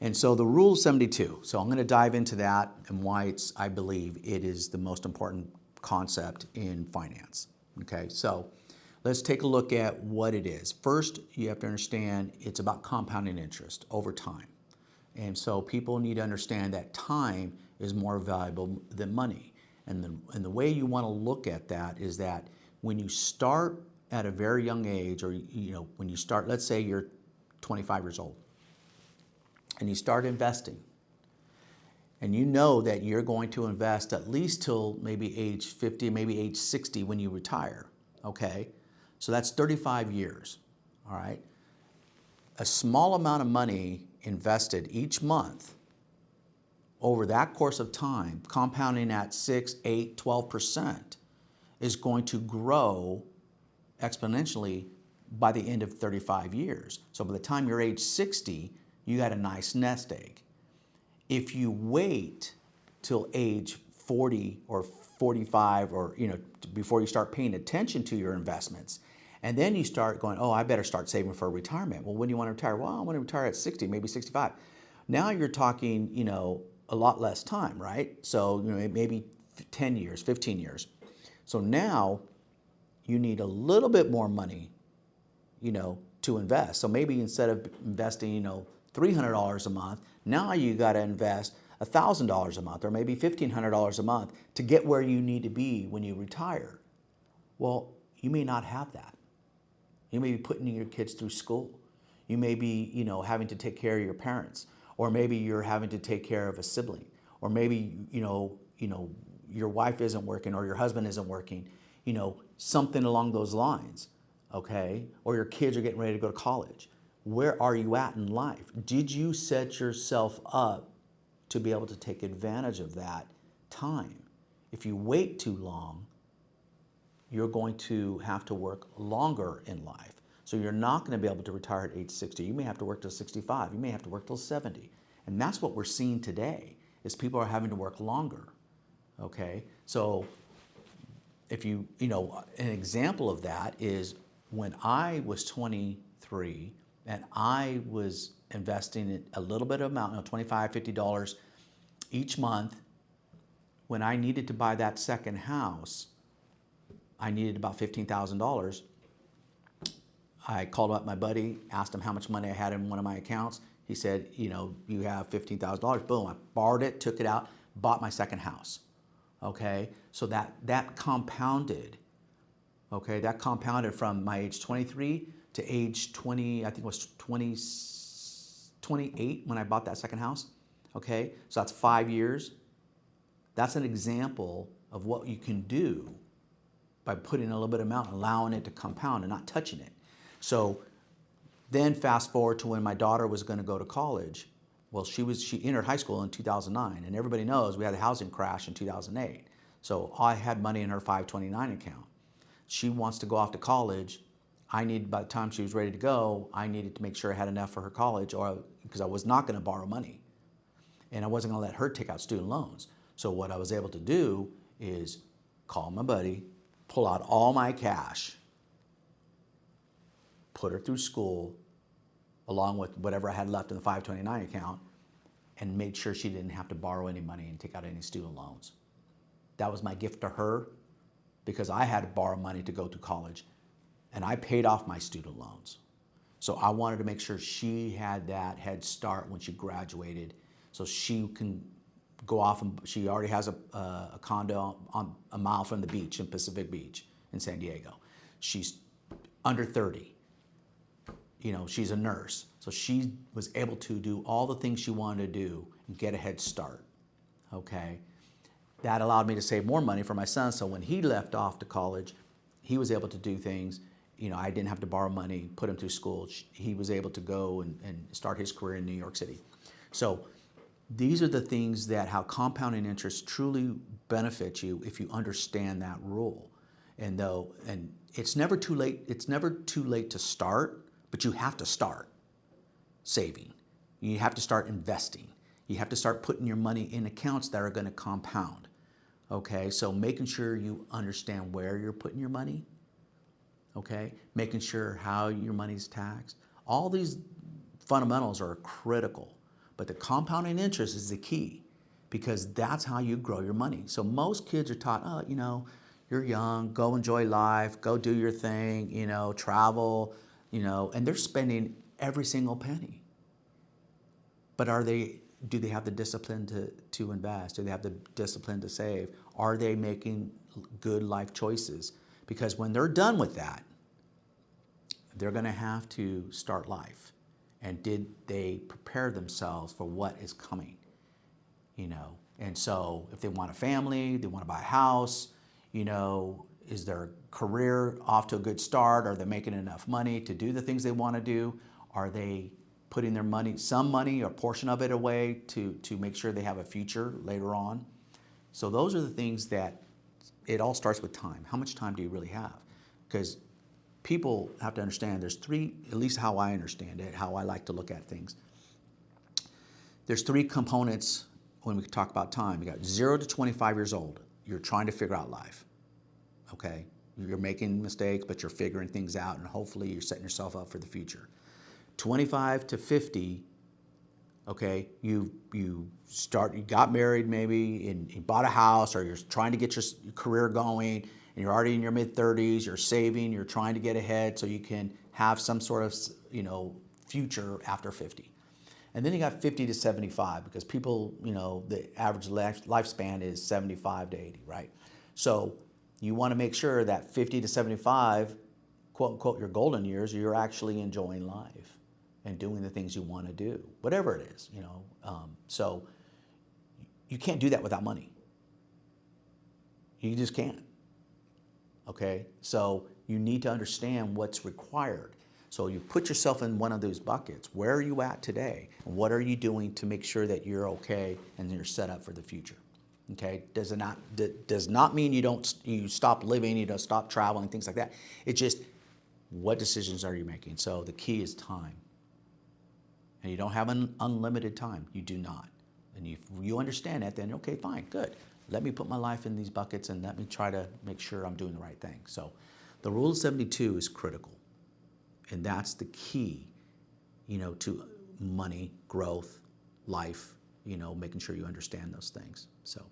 And so the Rule 72, so I'm going to dive into that and why I believe it is the most important concept in finance. Okay, so let's take a look at what it is. First, you have to understand it's about compounding interest over time. And so people need to understand that time is more valuable than money. And the way you want to look at that is that when you start at a very young age, or when you start, let's say you're 25 years old, and you start investing, and you know that you're going to invest at least till maybe age 50, maybe age 60 when you retire, okay? So that's 35 years, all right? A small amount of money invested each month over that course of time, compounding at 6, 8, 12%, is going to grow exponentially by the end of 35 years. So by the time you're age 60, you got a nice nest egg. If you wait till age 40 or 45 or before you start paying attention to your investments, and then you start going, oh, I better start saving for retirement. Well, when do you want to retire? Well, I want to retire at 60, maybe 65. Now you're talking, a lot less time, right? So, maybe 10 years, 15 years. So now you need a little bit more money, to invest. So maybe instead of investing, $300 a month, now you got to invest $1,000 a month or maybe $1,500 a month to get where you need to be when you retire. Well, you may not have that. You may be putting your kids through school. You may be, having to take care of your parents, or maybe you're having to take care of a sibling, or maybe, your wife isn't working or your husband isn't working, something along those lines, okay? Or your kids are getting ready to go to college. Where are you at in life? Did you set yourself up to be able to take advantage of that time? If you wait too long, you're going to have to work longer in life. So you're not going to be able to retire at age 60. You may have to work till 65. You may have to work till 70. And that's what we're seeing today, is people are having to work longer, okay? So if an example of that is when I was 23 and I was investing a little bit of amount, $25, $50 each month. When I needed to buy that second house, I needed about $15,000. I called up my buddy, asked him how much money I had in one of my accounts. He said, you have $15,000. Boom, I borrowed it, took it out, bought my second house. Okay, so that compounded. Okay, that compounded from my age 23 to age 20, I think it was 28 when I bought that second house. Okay, so that's 5 years. That's an example of what you can do by putting a little bit of amount, allowing it to compound and not touching it. So then fast forward to when my daughter was going to go to college. Well, she entered high school in 2009, and everybody knows we had a housing crash in 2008. So I had money in her 529 account. She wants to go off to college. By the time she was ready to go, I needed to make sure I had enough for her college, because I was not going to borrow money. And I wasn't going to let her take out student loans. So what I was able to do is call my buddy, pull out all my cash, put her through school, along with whatever I had left in the 529 account, and made sure she didn't have to borrow any money and take out any student loans. That was my gift to her, because I had to borrow money to go to college, and I paid off my student loans. So I wanted to make sure she had that head start when she graduated, so she can go off, and she already has a condo on a mile from the beach in Pacific Beach in San Diego. She's under 30. She's a nurse. So she was able to do all the things she wanted to do and get a head start, okay? That allowed me to save more money for my son, so when he left off to college, he was able to do things. I didn't have to borrow money, put him through school. He was able to go and start his career in New York City. So these are the things that how compounding interest truly benefits you if you understand that rule. And it's never too late. It's never too late to start, but you have to start saving. You have to start investing. You have to start putting your money in accounts that are going to compound. Okay, so making sure you understand where you're putting your money. Okay, making sure how your money's taxed. All these fundamentals are critical. But the compounding interest is the key because that's how you grow your money. So most kids are taught, oh, you're young, go enjoy life, go do your thing, travel, and they're spending every single penny. But do they have the discipline to invest? Do they have the discipline to save? Are they making good life choices? Because when they're done with that, they're going to have to start life. And did they prepare themselves for what is coming? And so if they want a family, they want to buy a house, is their career off to a good start? Are they making enough money to do the things they want to do? Are they putting their money, some money or portion of it away to make sure they have a future later on? So those are the things that it all starts with time. How much time do you really have? Because people have to understand there's three, at least how I understand it, how I like to look at things. There's three components when we talk about time. You got 0 to 25 years old. You're trying to figure out life, okay? You're making mistakes, but you're figuring things out, and hopefully you're setting yourself up for the future. 25 to 50, okay, you got married maybe, and you bought a house, or you're trying to get your career going, and you're already in your mid-30s, you're saving, you're trying to get ahead so you can have some sort of, future after 50. And then you got 50 to 75 because people, the average lifespan is 75 to 80, right? So you want to make sure that 50 to 75, quote unquote, your golden years, you're actually enjoying life and doing the things you want to do, whatever it is, So you can't do that without money. You just can't. Okay, so you need to understand what's required. So you put yourself in one of those buckets. Where are you at today? And what are you doing to make sure that you're okay and you're set up for the future? Okay, does not mean you stop living, you don't stop traveling, things like that. It's just what decisions are you making? So the key is time. And you don't have an unlimited time. You do not. And if you understand that, then okay, fine, good. Let me put my life in these buckets and let me try to make sure I'm doing the right thing. So the rule of 72 is critical. And that's the key, to money, growth, life, making sure you understand those things. So.